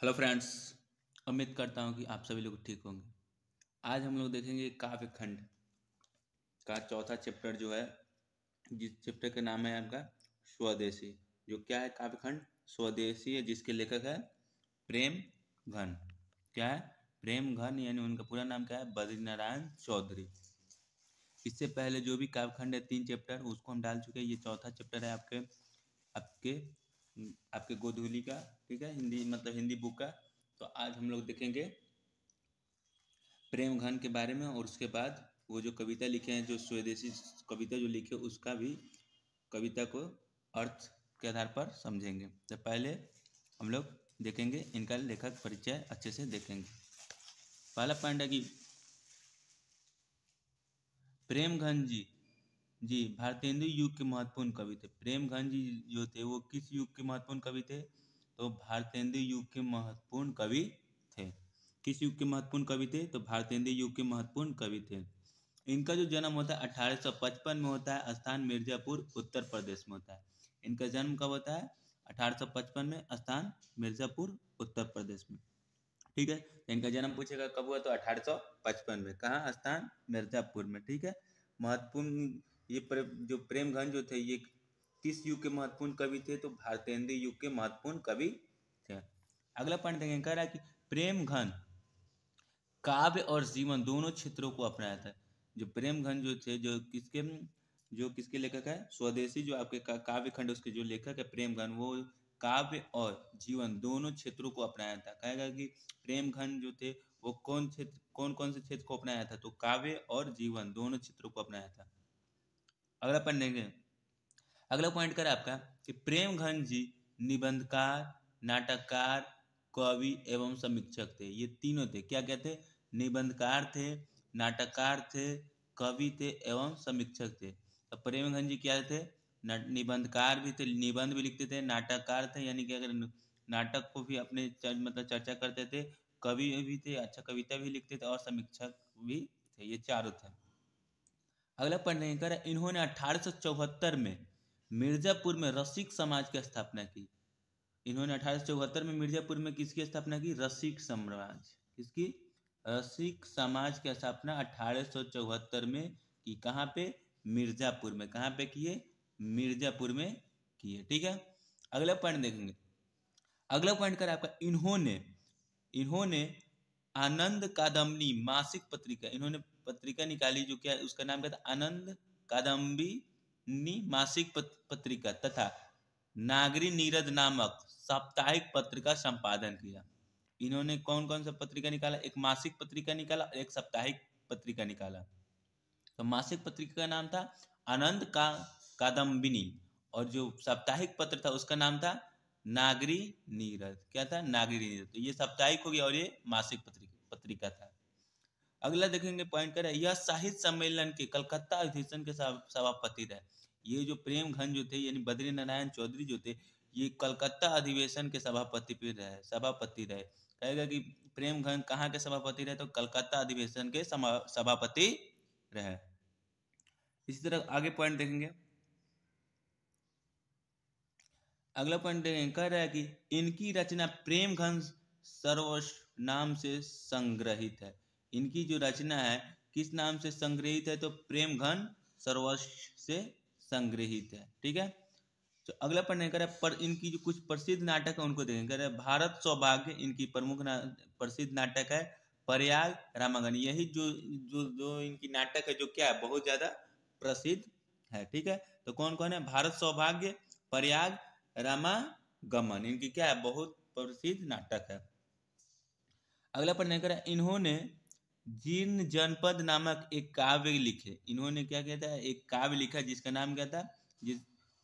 Hello friends. उम्मीद करता हूँ कि आप सभी लोग ठीक होंगे। आज हम लोग देखेंगे काव्य खंड का चौथा चैप्टर जो है, जिस चैप्टर का नाम है आपका स्वदेशी। जो क्या है, काव्य खंड स्वदेशी है, जिसके लेखक है प्रेम घन। क्या है? प्रेम घन, यानी उनका पूरा नाम क्या है? बद्रीनारायण चौधरी। इससे पहले जो भी काव्य खंड है 3 चैप्टर, उसको हम डाल चुके हैं। ये चौथा चैप्टर है आपके आपके आपके गोधूली का, ठीक है, हिंदी मतलब हिंदी बुक का। तो आज हम लोग देखेंगे प्रेम घन के बारे में, और उसके बाद वो जो कविता लिखे हैं, जो स्वदेशी कविता जो लिखे, उसका भी कविता को अर्थ के आधार पर समझेंगे। तो पहले हम लोग देखेंगे इनका लेखक परिचय, अच्छे से देखेंगे। पहला पॉइंट है कि प्रेम घन जी भारतेंदु युग के महत्वपूर्ण कवि थे। प्रेम घन जी जो थे वो किस युग के महत्वपूर्ण कवि थे? तो भारतेंदु युग के महत्वपूर्ण कवि थे। किस युग के महत्वपूर्ण कवि थे? तो भारतेंदु युग के महत्वपूर्ण कवि थे। इनका जो जन्म होता है 1855 में होता है, स्थान मिर्जापुर उत्तर प्रदेश में होता है। इनका जन्म कब होता है? 1855 में, स्थान मिर्जापुर उत्तर प्रदेश में। ठीक है, तो इनका जन्म पूछेगा कब हुआ, तो 1855 में। कहाँ? स्थान मिर्जापुर में। ठीक है, महत्वपूर्ण ये जो प्रेम घन जो थे, ये किस युग के महत्वपूर्ण कवि थे? तो भारतेंदु युग के महत्वपूर्ण कवि थे। अगला पॉइंट देखेंगे, कह रहा है कि प्रेम घन काव्य और जीवन दोनों क्षेत्रों को अपनाया था। जो प्रेम घन जो थे, जो किसके लेखक है? स्वदेशी जो आपके काव्य खंड, उसके जो लेखक है प्रेम घन, वो काव्य और जीवन दोनों क्षेत्रों को अपनाया था। कहेगा कि प्रेम घन जो थे वो कौन कौन से क्षेत्र को अपनाया था? तो काव्य और जीवन दोनों क्षेत्रों को अपनाया था। अगला पॉइंट देंगे। अगला पॉइंट कर आपका कि प्रेम घन जी निबंधकार, नाटककार, कवि एवं समीक्षक थे। ये तीनों थे। क्या क्या थे? निबंधकार थे, नाटककार थे, कवि थे एवं समीक्षक थे। तो प्रेम घन जी क्या थे? निबंधकार भी थे, निबंध भी लिखते थे, नाटककार थे, यानी कि अगर नाटक को भी अपने मतलब चर्चा करते थे, कवि भी थे, अच्छा कविता भी लिखते थे, और समीक्षक भी थे। ये चारों थे। अगला पॉइंट नहीं कर, इन्होंने 1874 में मिर्जापुर में रसिक समाज की स्थापना की। इन्होंने 1874 में मिर्जापुर में किसकी स्थापना की? रसिक समाज। किसकी? रसिक समाज की स्थापना 1874 में की। कहाँ पे? मिर्जापुर में। कहाँ पे किए? मिर्जापुर में किए। ठीक है, अगला पॉइंट देखेंगे। अगला पॉइंट कर आपका इन्होंने आनंद कादम्बिनी मासिक पत्रिका, इन्होंने पत्रिका निकाली, जो क्या उसका नाम क्या था? आनंद कादम्बिनी मासिक पत्रिका, तथा नागरी नीरद नामक साप्ताहिक पत्र का संपादन किया। इन्होंने कौन कौन सा पत्रिका निकाला? एक मासिक पत्रिका निकाला, एक साप्ताहिक पत्रिका निकाला। तो मासिक पत्रिका का नाम था आनंद का कादम्बिनी, और जो साप्ताहिक पत्र था उसका नाम था नागरी नीरद। क्या था? नागरी नीरद। तो ये साप्ताहिक हो गया और ये मासिक पत्रिका था। अगला देखेंगे पॉइंट कर, यह साहित्य सम्मेलन के कलकत्ता अधिवेशन के सभापति रहे। ये जो प्रेम घन जो थे, यानी बद्रीनारायण चौधरी जो थे, ये कलकत्ता अधिवेशन के सभापति रहे। कहेगा कि प्रेम घन कहाँ के सभापति रहे? तो कलकत्ता अधिवेशन के सभापति रहे। इसी तरह आगे पॉइंट देखेंगे। अगला पॉइंट देखेंगे, कह रहा है कि इनकी रचना प्रेम घन सर्वस्व नाम से संग्रहित है। इनकी जो रचना है किस नाम से संग्रहित है? तो प्रेम घन सर्वस्व से संग्रहित है। ठीक है, तो अगला पॉइंट कह रहा है पर इनकी जो कुछ प्रसिद्ध नाटक है उनको देखेंगे। कह रहा है भारत सौभाग्य इनकी प्रमुख प्रसिद्ध नाटक है, प्रयाग रामागण। यही जो जो जो इनकी नाटक है, जो क्या है, बहुत ज्यादा प्रसिद्ध है। ठीक है, तो कौन कौन है? भारत सौभाग्य, प्रयाग रामागमन, इनकी क्या है? बहुत प्रसिद्ध नाटक है। अगला पढ़ने कर, इन्होंने जीर्ण जनपद नामक एक काव्य लिखे। इन्होंने क्या कहता है? एक काव्य लिखा जिसका नाम क्या था?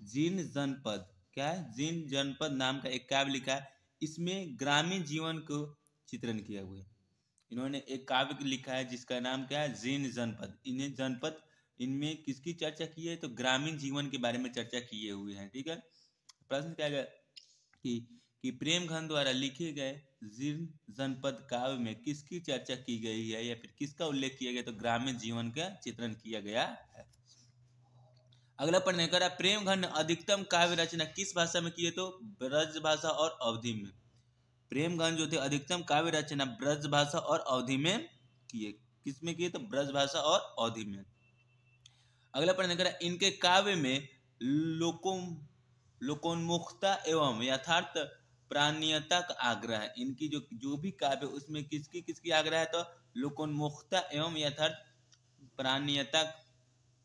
जीर्ण जनपद। क्या है? जीर्ण जनपद नाम का एक काव्य लिखा है। इसमें ग्रामीण जीवन को चित्रण किया हुआ है। इन्होंने एक काव्य लिखा है जिसका नाम क्या है? जीर्ण जनपद। इन्हें जनपद, इनमें किसकी चर्चा की है? तो ग्रामीण जीवन के बारे में चर्चा किए हुए हैं। ठीक है, प्रश्न क्या है कि प्रेम घन द्वारा लिखे गए जीर्ण जनपद काव्य में किसकी चर्चा की गई है, या फिर किसका उल्लेख किया गया? तो ग्रामीण जीवन का चित्रण किया गया है। अगला पढ़ने का, प्रेम घन अधिकतम काव्य रचना किस भाषा में की है? तो ब्रज भाषा और अवधी में। प्रेमगंज जो थे अधिकतम काव्य रचना ब्रज भाषा और अवधि में किए। किसमें किए? तो ब्रज भाषा और अवधि में। अगला प्रश्न करें, इनके काव्य में लोकोन्मुखता एवं यथार्थ प्राणीयता का आग्रह है। इनकी जो भी काव्य उसमें किसकी आग्रह है? तो लोकोन्मुखता एवं यथार्थ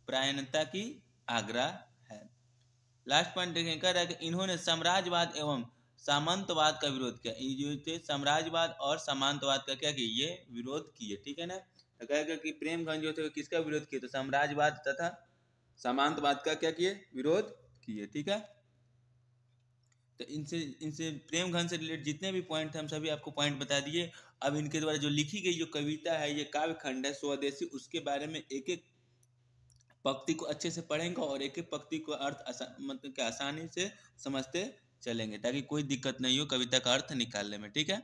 प्राणीयता की आग्रह है। लास्ट पॉइंट देखें, कह रहा है कि इन्होंने साम्राज्यवाद एवं सामंतवाद का विरोध किया। ये जो थे साम्राज्यवाद और सामंतवाद का क्या किए? ये विरोध किए। ठीक है ना। तो कहेगा कि प्रेमगंज जो थे किसका विरोध किए? तो साम्राज्यवाद तथा सामंतवाद का क्या किए? विरोध किए। ठीक है। तो इनसे प्रेमगंज से रिलेटेड जितने भी पॉइंट थे हम सभी आपको पॉइंट बता दिए। अब इनके द्वारा जो लिखी गई जो कविता है, ये काव्य खंड है स्वदेशी, उसके बारे में एक एक पंक्ति को अच्छे से पढ़ेंगे और एक एक पंक्ति को अर्थ मतलब कि आसानी से समझते चलेंगे, ताकि कोई दिक्कत नहीं हो कविता का अर्थ निकालने में। ठीक है।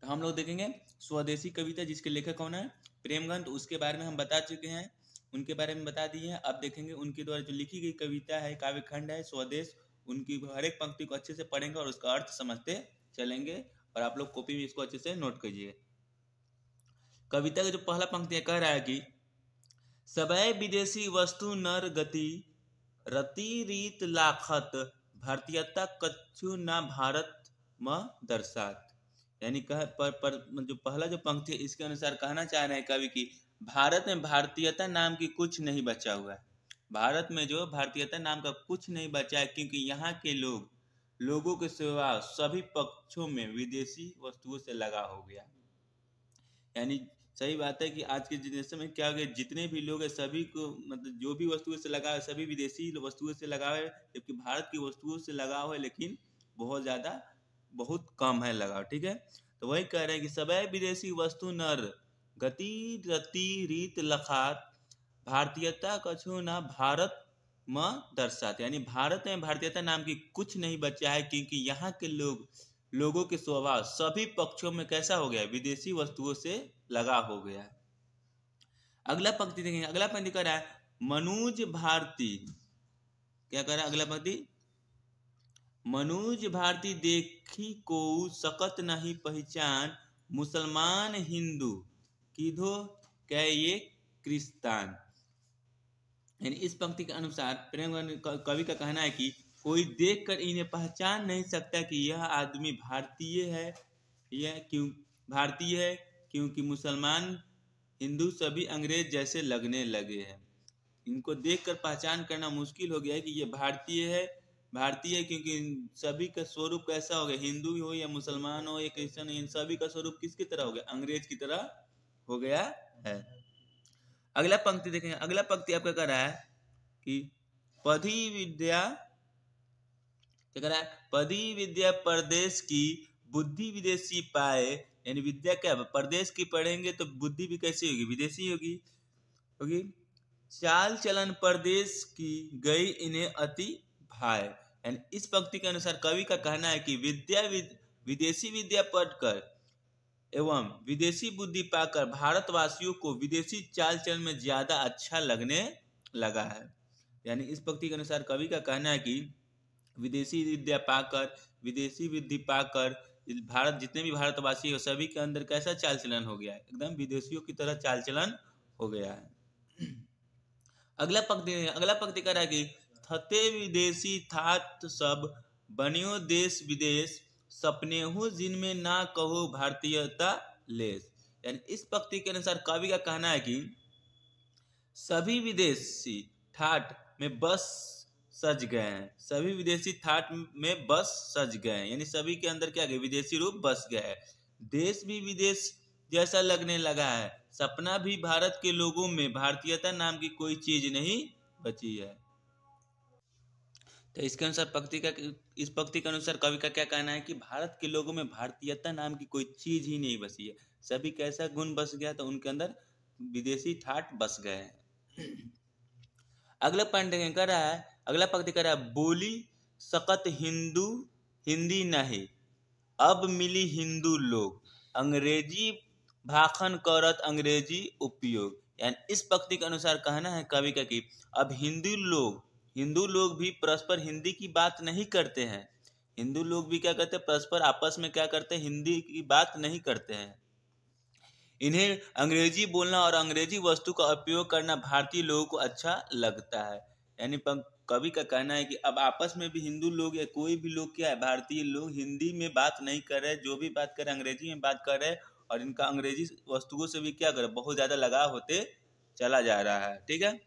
तो हम लोग देखेंगे स्वदेशी कविता जिसके लेखक कौन है? प्रेमगंज। उसके बारे में हम बता चुके हैं, उनके बारे में बता दिए हैं। अब देखेंगे उनके द्वारा जो लिखी गई कविता है, काव्य खंड है स्वदेश, उनकी हर एक पंक्ति को अच्छे से पढ़ेंगे और उसका अर्थ समझते चलेंगे। और आप लोग कॉपी में इसको अच्छे से नोट कीजिए। कविता का जो पहला पंक्ति कह रहा है कि सबय विदेशी वस्तु नर गति रति रीत लाखत भारतीयता कछु न भारत म दर्शात। यानी जो पहला जो पंक्ति है इसके अनुसार कहना चाह रहे हैं कवि की भारत में भारतीयता नाम की कुछ नहीं बचा हुआ है। भारत में जो भारतीयता नाम का कुछ नहीं बचा है, क्योंकि यहाँ के लोगों के स्वभाव सभी पक्षों में विदेशी वस्तुओं से लगा हो गया। यानी सही बात है कि आज के जनरेशन में क्या हो गया, जितने भी लोग हैं सभी को मतलब जो भी वस्तुओं से लगाव है सभी विदेशी वस्तुओं से लगाव है, जबकि भारत की वस्तुओं से लगाव है लेकिन बहुत कम है लगाव। ठीक है। तो वही कह रहे हैं कि सबय विदेशी वस्तु नर गति रति रीत लखात भारतीयता कछु न भारत म दर्शात। यानी भारत में भारतीयता नाम की कुछ नहीं बचा है, क्योंकि यहाँ के लोगों के स्वभाव सभी पक्षों में कैसा हो गया? विदेशी वस्तुओं से लगा हो गया। अगला पंक्ति देखेंगे। अगला पंक्ति कह रहा है मनोज भारती। क्या कह रहा है अगला पंक्ति? मनोज भारती देखी को सकत नहीं पहचान मुसलमान हिंदू किधो कै ये क्रिस्तान। यानी इस पंक्ति के अनुसार प्रेमगंज कवि का कहना है कि कोई देखकर इन्हें पहचान नहीं सकता कि यह आदमी भारतीय है, क्योंकि मुसलमान हिंदू सभी अंग्रेज जैसे लगने लगे हैं। इनको देखकर पहचान करना मुश्किल हो गया है कि ये भारतीय है क्योंकि सभी का स्वरूप कैसा हो गया? हिंदू हो या मुसलमान हो या क्रिश्चियन, इन सभी का स्वरूप किसकी तरह हो गया? अंग्रेज की तरह हो गया है। अगला पंक्ति देखेंगे। अगला पंक्ति आपका कह रहा है कि पढ़ी विद्या क्या कह रहा है? पढ़ी विद्या परदेश की बुद्धि विदेशी पाए। यानी विद्या क्या है? परदेश की पढ़ेंगे तो बुद्धि भी कैसी होगी? विदेशी होगी। चाल चलन परदेश की गई इन्हें अति भाए। यानी इस पंक्ति के अनुसार कवि का कहना है कि विदेशी विद्या पढ़कर एवं विदेशी बुद्धि पाकर भारतवासियों को विदेशी चाल चलन में ज्यादा अच्छा लगने लगा है। यानी इस पंक्ति के अनुसार कवि का कहना है कि विदेशी विद्या पाकर विदेशी बुद्धि पाकर भारत जितने भी भारतवासी है सभी के अंदर कैसा चाल चलन हो गया है? एकदम विदेशियों की तरह चाल चलन हो गया है। अगला पंक्ति कह रहा है कि थते विदेशी थात सब बनियो देश विदेश सपने हो जिनमें ना कहो भारतीयता लेस। यानी इस पंक्ति के अनुसार कवि का कहना है कि सभी विदेशी ठाट में बस सज गए हैं। सभी विदेशी ठाट में बस सज गए हैं, यानी सभी के अंदर क्या गए? विदेशी रूप बस गया है। देश भी विदेश जैसा लगने लगा है। सपना भी भारत के लोगों में भारतीयता नाम की कोई चीज नहीं बची है। तो इसके अनुसार इस पंक्ति के अनुसार कवि का क्या कहना है कि भारत के लोगों में भारतीयता नाम की कोई चीज ही नहीं बची है। सभी कैसा गुण बस गया? तो उनके अंदर विदेशी ठाट बस गए हैं। अगला पॉइंट कर रहा है। अगला पंक्ति कर रहा है बोली सकत हिंदी नहीं अब मिली हिंदू लोग अंग्रेजी भाखन करत अंग्रेजी उपयोग। यानी इस पंक्ति के अनुसार कहना है कवि का कि अब हिंदू लोग भी परस्पर हिंदी की बात नहीं करते हैं, हिंदू लोग भी क्या करते हैं, परस्पर आपस में क्या करते हैं, हिंदी की बात नहीं करते हैं। इन्हें अंग्रेजी बोलना और अंग्रेजी वस्तु का उपयोग करना भारतीय लोगों को अच्छा लगता है। यानी कवि का कहना है कि अब आपस में भी हिंदू लोग या कोई भी लोग क्या है, भारतीय लोग हिंदी में बात नहीं कर रहे, जो भी बात कर रहे अंग्रेजी में बात कर रहे, और इनका अंग्रेजी वस्तुओं से भी क्या कर बहुत ज्यादा लगाव होते चला जा रहा है। ठीक है,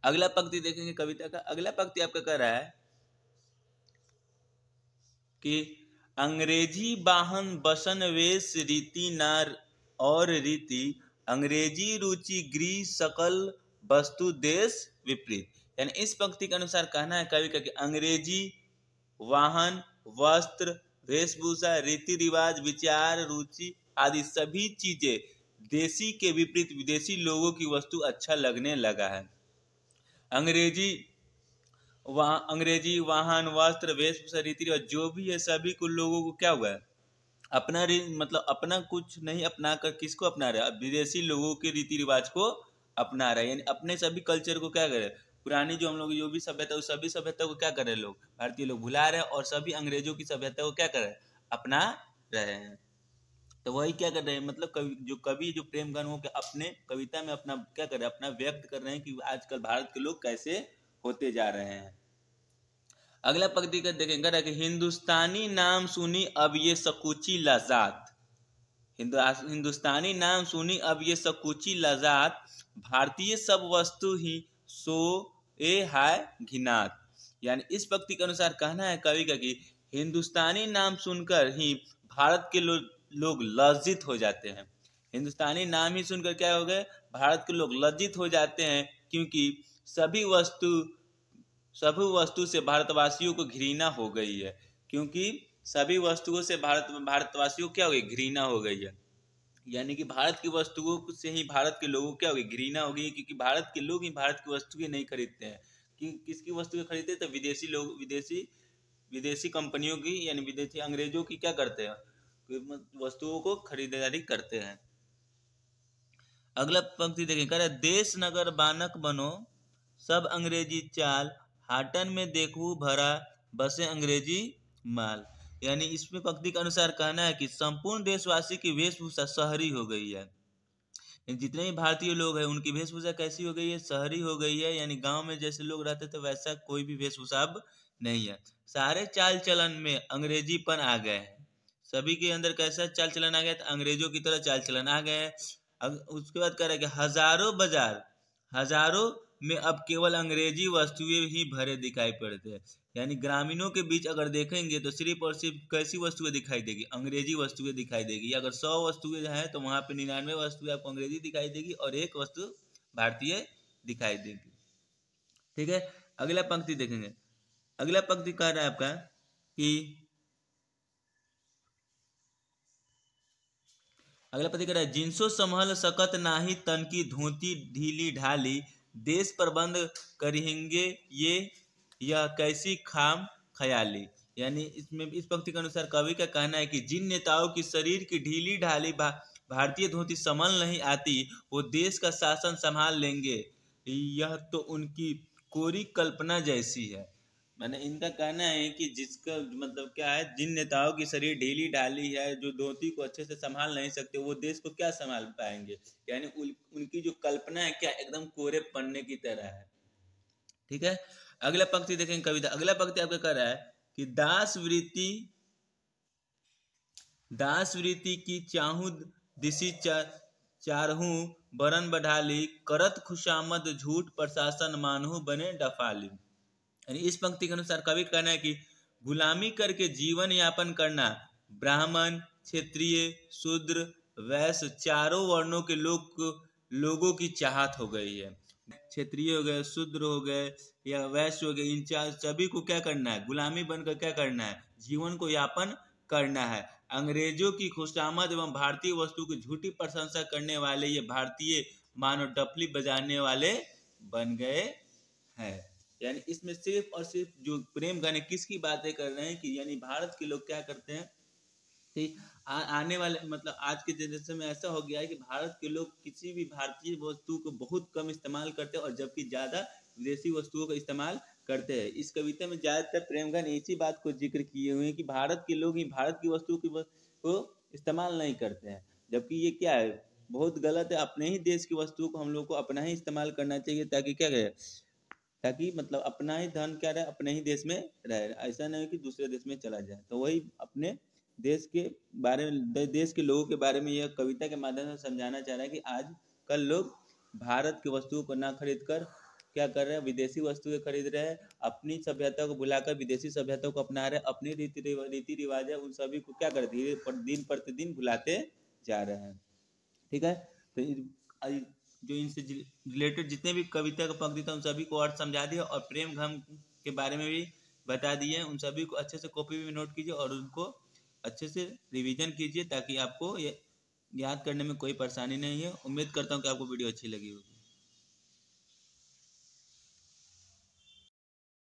अगला पंक्ति देखेंगे कविता का। अगला पंक्ति आपका कह रहा है कि अंग्रेजी वाहन बसन वेश रीति नार और रीति, अंग्रेजी रुचि गृह सकल वस्तु देश विपरीत। यानी इस पंक्ति के अनुसार कहना है कवि का कि अंग्रेजी वाहन, वस्त्र, वेशभूषा, रीति रिवाज, विचार, रुचि आदि सभी चीजें देशी के विपरीत विदेशी लोगों की वस्तु अच्छा लगने लगा है। अंग्रेजी वाहन, वस्त्र, वेशभूषा, रीति रिवाज जो भी है सभी को लोगों को क्या हुआ है, अपना मतलब अपना कुछ नहीं अपना कर किसको अपना रहा है, विदेशी लोगों के रीति रिवाज को अपना रहा है। यानी अपने सभी कल्चर को क्या करे, पुरानी जो हम लोग जो भी सभ्यता उस सभी सभ्यता को क्या कर रहे लोग, भारतीय लोग भुला रहे हैं, और सभी अंग्रेजों की सभ्यता को क्या कर रहे हैं, अपना रहे हैं। तो वही क्या कर रहे हैं, मतलब कवि जो प्रेमगन हो के अपने कविता में अपना क्या कर रहे हैं, अपना व्यक्त कर रहे हैं कि आजकल भारत के लोग कैसे होते जा रहे हैं। अगला पंक्ति का देखेंगे कि हिंदुस्तानी नाम सुनी अब ये सकुची लजात, हिंदुस्तानी नाम सुनी अब ये सकुची लजात, भारतीय सब वस्तु ही सो ए हाय घिनात। यानी इस पंक्ति के अनुसार कहना है कवि का कि हिंदुस्तानी नाम सुनकर ही भारत के लोग लज्जित हो जाते हैं। हिंदुस्तानी नाम ही सुनकर क्या हो गए, भारत के लोग लज्जित हो जाते हैं, क्योंकि सभी वस्तु से भारतवासियों को घृणा हो गई है, क्योंकि सभी वस्तुओं से भारतवासियों क्या हो गई, घृणा हो गई है। यानी कि भारत की वस्तुओं से ही भारत के लोगों क्या हो गई, घृणा हो गई, क्योंकि भारत के लोग ही भारत की वस्तुएं नहीं खरीदते हैं। कि किसकी वस्तुएं खरीदते हैं, तो विदेशी लोग, विदेशी कंपनियों की, यानी विदेशी अंग्रेजों की क्या करते हैं, वस्तुओं को खरीदारी करते हैं। अगला पंक्ति देखें, कह रहा है देश नगर बानक बनो सब अंग्रेजी चाल, हाटन में देखू भरा बसे अंग्रेजी माल। यानी इसमें पंक्ति के अनुसार कहना है कि संपूर्ण देशवासी की वेशभूषा शहरी हो गई है। जितने भी भारतीय लोग हैं उनकी वेशभूषा कैसी हो गई है, शहरी हो गई है। यानी गांव में जैसे लोग रहते थे वैसा कोई भी वेशभूषा अब नहीं है। सारे चाल चलन में अंग्रेजीपन आ गए हैं, सभी के अंदर कैसा चाल चलन आ गया, तो अंग्रेजों की तरह चाल चलन आ गए हैं। अब उसके बाद कह रहा है कि हजारों में अब केवल अंग्रेजी वस्तुएं ही भरे दिखाई पड़ते हैं। यानी ग्रामीणों के बीच अगर देखेंगे तो सिर्फ और सिर्फ कैसी वस्तुएं दिखाई देगी, अंग्रेजी वस्तुएं दिखाई देगी। अगर 100 वस्तुएं हैं तो वहां पे 99 वस्तुएं आपको अंग्रेजी दिखाई देगी और एक वस्तु भारतीय दिखाई देगी। ठीक है, अगला पंक्ति देखेंगे। अगला पंक्ति कह रहा है आपका कि अगला पंक्ति कह रहा है जिनसो संभल सकत नाही तन की धोती ढीली ढाली, देश प्रबंध करेंगे ये यह कैसी खाम ख्याली। यानी इसमें इस पंक्ति के अनुसार कवि का कहना है कि जिन नेताओं की शरीर की ढीली ढाली भारतीय धोती संभल नहीं आती वो देश का शासन संभाल लेंगे, यह तो उनकी कोरी कल्पना जैसी है। मैंने इनका कहना है कि जिसका मतलब क्या है, जिन नेताओं की शरीर ढीली ढाली है, जो धोती को अच्छे से संभाल नहीं सकते, वो देश को क्या संभाल पाएंगे। यानी उनकी जो कल्पना है क्या एकदम कोरे पन्ने की तरह है। ठीक है, अगला पंक्ति देखेंगे कविता। अगला पंक्ति आपका कह रहा है कि दास वृत्ति की चाहू दिशी चारहूं बरन बढ़ाली, करत खुशामद झूठ प्रशासन मानहू बने डफाली। यानी इस पंक्ति के अनुसार कवि कहना है कि गुलामी करके जीवन यापन करना ब्राह्मण, क्षत्रिय, शूद्र, वैश्य चारों वर्णों के लोगों की चाहत हो गई है। क्षत्रिय हो गए, शूद्र हो गए या वैश्य हो गए, इन सभी को क्या करना है, गुलामी बनकर क्या करना है, जीवन को यापन करना है। अंग्रेजों की खुशामद एवं भारतीय वस्तु की झूठी प्रशंसा करने वाले ये भारतीय मानो डफली बजाने वाले बन गए हैं। यानी इसमें सिर्फ और सिर्फ जो प्रेम गाने किसकी बातें कर रहे हैं कि यानी भारत के लोग क्या करते हैं कि आने वाले मतलब आज के जनरेशन में ऐसा हो गया है कि भारत के लोग किसी भी भारतीय वस्तु को बहुत कम इस्तेमाल करते हैं और जबकि ज्यादा विदेशी वस्तुओं का इस्तेमाल करते हैं। इस कविता में ज़्यादातर प्रेमगंज इसी बात को जिक्र किए हुए हैं कि भारत के लोग ही भारत की वस्तु को इस्तेमाल नहीं करते हैं, जबकि ये क्या है, बहुत गलत है। अपने ही देश की वस्तुओं को हम लोग को अपना ही इस्तेमाल करना चाहिए, ताकि क्या कहे, ताकि मतलब अपना ही धन क्या रहे, अपने ही देश में रहे, ऐसा नहीं कि दूसरे देश में चला जाए। तो वही अपने देश के बारे में, देश के लोगों के बारे में यह कविता के माध्यम से समझाना चाह रहा है कि आज कल लोग भारत की वस्तुओं को ना खरीद कर क्या कर रहे हैं, विदेशी वस्तुएं खरीद रहे हैं, अपनी सभ्यता को भुलाकर विदेशी सभ्यता को अपना रहे हैं, अपनी रीति रिवाज है उन सभी को क्या कर दिन प्रतिदिन भुलाते जा रहे हैं। ठीक है, तो जो इनसे रिलेटेड जितने भी कविता का पंक्ति था उन सभी को अर्थ समझा दिया, और प्रेम घम के बारे में भी बता दिए। उन सभी को अच्छे से कॉपी में नोट कीजिए और उनको अच्छे से रिवीजन कीजिए, ताकि आपको ये याद करने में कोई परेशानी नहीं है। उम्मीद करता हूँ कि आपको वीडियो अच्छी लगी होगी।